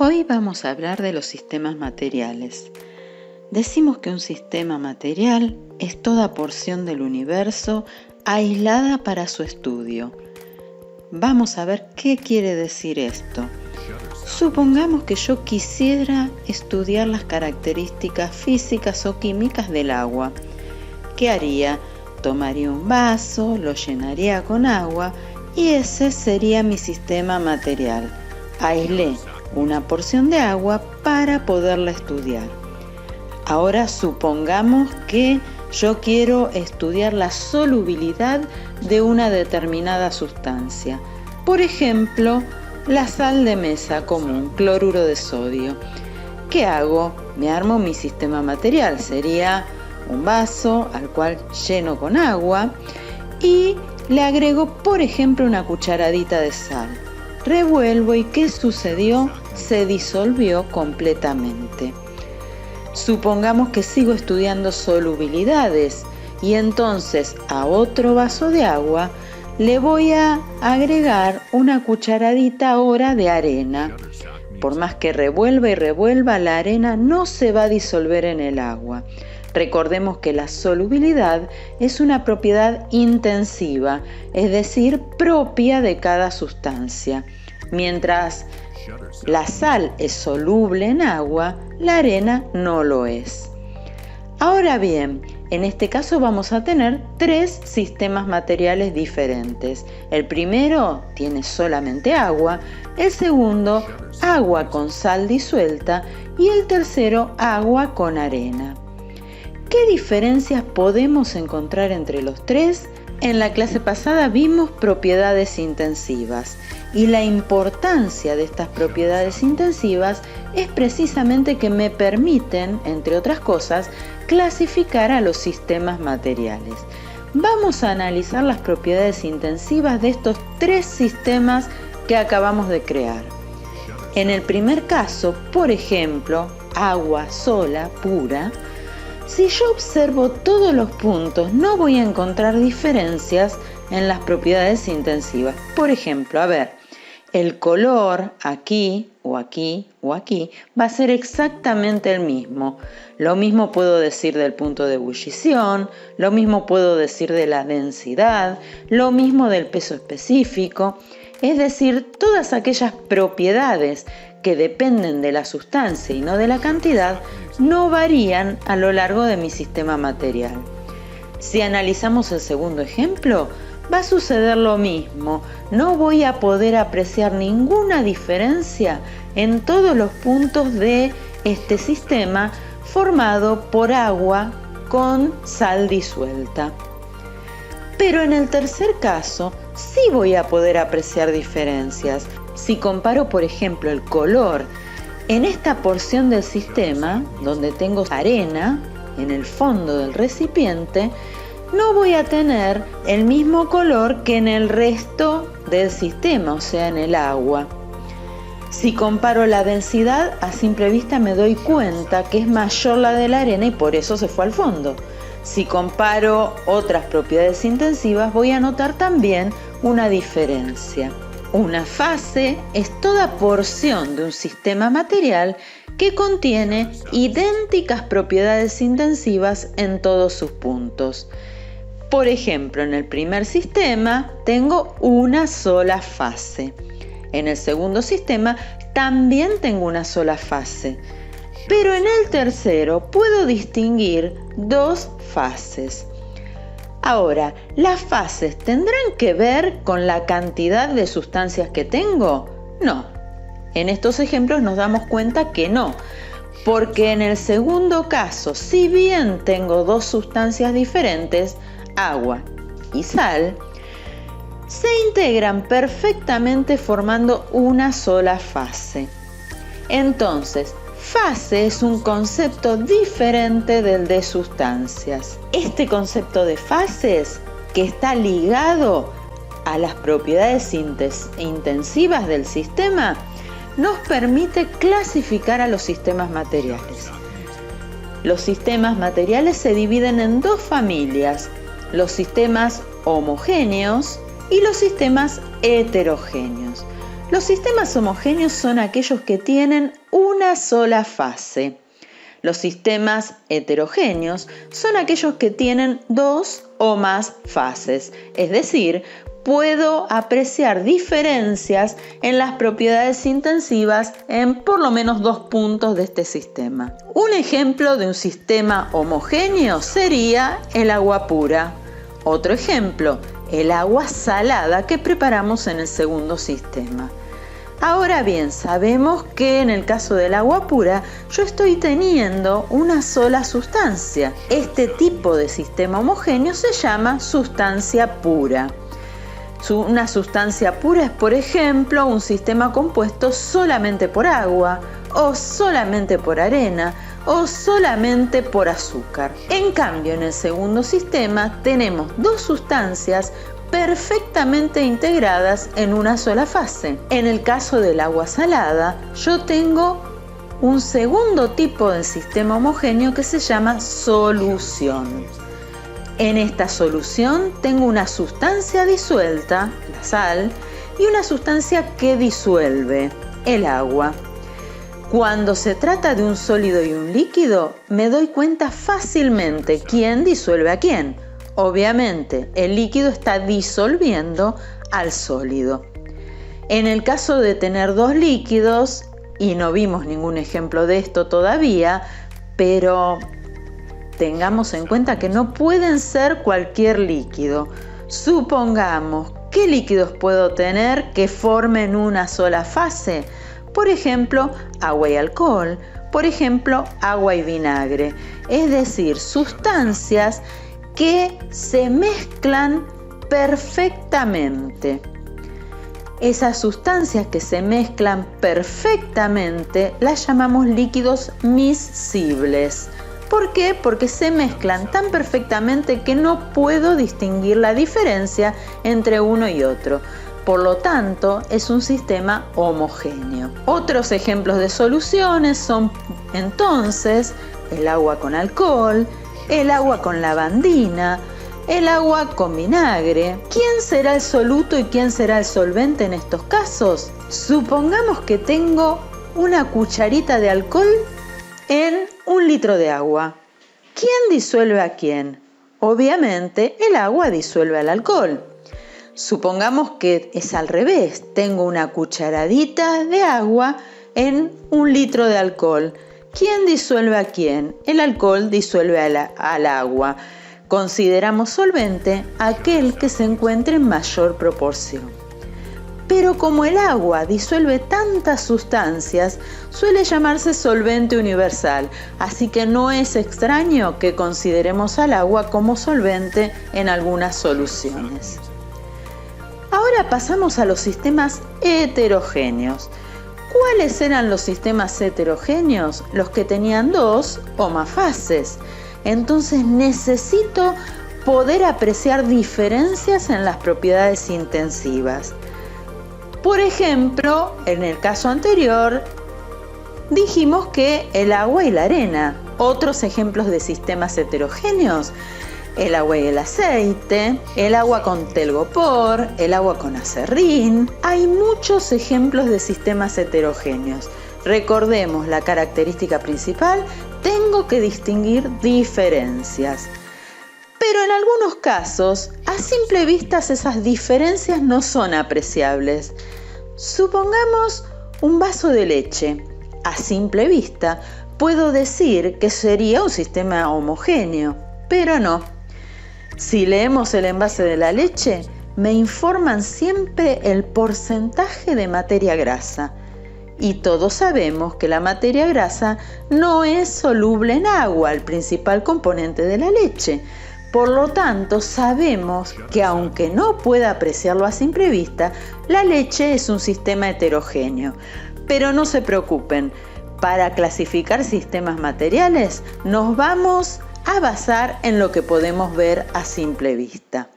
Hoy vamos a hablar de los sistemas materiales. Decimos que un sistema material es toda porción del universo aislada para su estudio. Vamos a ver qué quiere decir esto. Supongamos que yo quisiera estudiar las características físicas o químicas del agua. ¿Qué haría? Tomaría un vaso, lo llenaría con agua y ese sería mi sistema material. Aislé una porción de agua para poderla estudiar. Ahora supongamos que yo quiero estudiar la solubilidad de una determinada sustancia. Por ejemplo, la sal de mesa común, cloruro de sodio. ¿Qué hago? Me armo mi sistema material. Sería un vaso al cual lleno con agua y le agrego, por ejemplo, una cucharadita de sal. Revuelvo y ¿qué sucedió? Se disolvió completamente. Supongamos que sigo estudiando solubilidades y entonces a otro vaso de agua le voy a agregar una cucharadita ahora de arena. Por más que revuelva y revuelva, la arena no se va a disolver en el agua. Recordemos que la solubilidad es una propiedad intensiva, es decir, propia de cada sustancia. Mientras la sal es soluble en agua, la arena no lo es. Ahora bien, en este caso vamos a tener tres sistemas materiales diferentes. El primero tiene solamente agua, el segundo agua con sal disuelta y el tercero agua con arena. ¿Qué diferencias podemos encontrar entre los tres? En la clase pasada vimos propiedades intensivas y la importancia de estas propiedades intensivas es precisamente que me permiten, entre otras cosas, clasificar a los sistemas materiales. Vamos a analizar las propiedades intensivas de estos tres sistemas que acabamos de crear. En el primer caso, por ejemplo, agua sola, pura, si yo observo todos los puntos, no voy a encontrar diferencias en las propiedades intensivas. Por ejemplo, el color aquí o aquí o aquí va a ser exactamente el mismo. Lo mismo puedo decir del punto de ebullición, lo mismo puedo decir de la densidad, lo mismo del peso específico. Es decir, todas aquellas propiedades que dependen de la sustancia y no de la cantidad no varían a lo largo de mi sistema material. Si analizamos el segundo ejemplo, va a suceder lo mismo. No voy a poder apreciar ninguna diferencia en todos los puntos de este sistema formado por agua con sal disuelta. Pero en el tercer caso, sí voy a poder apreciar diferencias. Si comparo, por ejemplo, el color en esta porción del sistema, donde tengo arena en el fondo del recipiente, no voy a tener el mismo color que en el resto del sistema, o sea, en el agua. Si comparo la densidad, a simple vista me doy cuenta que es mayor la de la arena y por eso se fue al fondo. Si comparo otras propiedades intensivas, voy a notar también una diferencia. Una fase es toda porción de un sistema material que contiene idénticas propiedades intensivas en todos sus puntos. Por ejemplo, en el primer sistema tengo una sola fase. En el segundo sistema también tengo una sola fase. Pero en el tercero puedo distinguir dos fases. Ahora, ¿las fases tendrán que ver con la cantidad de sustancias que tengo? No. En estos ejemplos nos damos cuenta que no, porque en el segundo caso, si bien tengo dos sustancias diferentes, agua y sal, se integran perfectamente formando una sola fase. Entonces, fase es un concepto diferente del de sustancias. Este concepto de fases, que está ligado a las propiedades intensivas del sistema, nos permite clasificar a los sistemas materiales. Los sistemas materiales se dividen en dos familias: los sistemas homogéneos y los sistemas heterogéneos. Los sistemas homogéneos son aquellos que tienen una sola fase. Los sistemas heterogéneos son aquellos que tienen dos o más fases, es decir, puedo apreciar diferencias en las propiedades intensivas en por lo menos 2 puntos de este sistema. Un ejemplo de un sistema homogéneo sería el agua pura. Otro ejemplo, el agua salada que preparamos en el segundo sistema. Ahora bien, sabemos que en el caso del agua pura yo estoy teniendo una sola sustancia. Este tipo de sistema homogéneo se llama sustancia pura. Una sustancia pura es, por ejemplo, un sistema compuesto solamente por agua, o solamente por arena, o solamente por azúcar. En cambio, en el segundo sistema tenemos dos sustancias perfectamente integradas en una sola fase. En el caso del agua salada, yo tengo un segundo tipo de sistema homogéneo que se llama solución. En esta solución tengo una sustancia disuelta, la sal, y una sustancia que disuelve, el agua. Cuando se trata de un sólido y un líquido, me doy cuenta fácilmente quién disuelve a quién. Obviamente, el líquido está disolviendo al sólido. En el caso de tener dos líquidos, y no vimos ningún ejemplo de esto todavía, pero tengamos en cuenta que no pueden ser cualquier líquido. Supongamos, ¿qué líquidos puedo tener que formen una sola fase? Por ejemplo, agua y alcohol. Por ejemplo, agua y vinagre. Es decir, sustancias que se mezclan perfectamente. Esas sustancias que se mezclan perfectamente las llamamos líquidos miscibles. ¿Por qué? Porque se mezclan tan perfectamente que no puedo distinguir la diferencia entre uno y otro. Por lo tanto, es un sistema homogéneo. Otros ejemplos de soluciones son entonces el agua con alcohol, el agua con lavandina, el agua con vinagre. ¿Quién será el soluto y quién será el solvente en estos casos? Supongamos que tengo una cucharita de alcohol en 1 litro de agua. ¿Quién disuelve a quién? Obviamente, el agua disuelve al alcohol. Supongamos que es al revés. Tengo una cucharadita de agua en 1 litro de alcohol. ¿Quién disuelve a quién? El alcohol disuelve al agua. Consideramos solvente aquel que se encuentre en mayor proporción. Pero como el agua disuelve tantas sustancias, suele llamarse solvente universal, así que no es extraño que consideremos al agua como solvente en algunas soluciones. Ahora pasamos a los sistemas heterogéneos. ¿Cuáles eran los sistemas heterogéneos? Los que tenían 2 o más fases. Entonces necesito poder apreciar diferencias en las propiedades intensivas. Por ejemplo, en el caso anterior, dijimos que el agua y la arena. Otros ejemplos de sistemas heterogéneos: el agua y el aceite, el agua con telgopor, el agua con aserrín. Hay muchos ejemplos de sistemas heterogéneos. Recordemos la característica principal: tengo que distinguir diferencias. Pero en algunos casos, a simple vista esas diferencias no son apreciables. Supongamos un vaso de leche. A simple vista, puedo decir que sería un sistema homogéneo, pero no. Si leemos el envase de la leche, me informan siempre el porcentaje de materia grasa. Y todos sabemos que la materia grasa no es soluble en agua, el principal componente de la leche. Por lo tanto, sabemos que aunque no pueda apreciarlo a simple vista, la leche es un sistema heterogéneo. Pero no se preocupen, para clasificar sistemas materiales nos vamos a basar en lo que podemos ver a simple vista.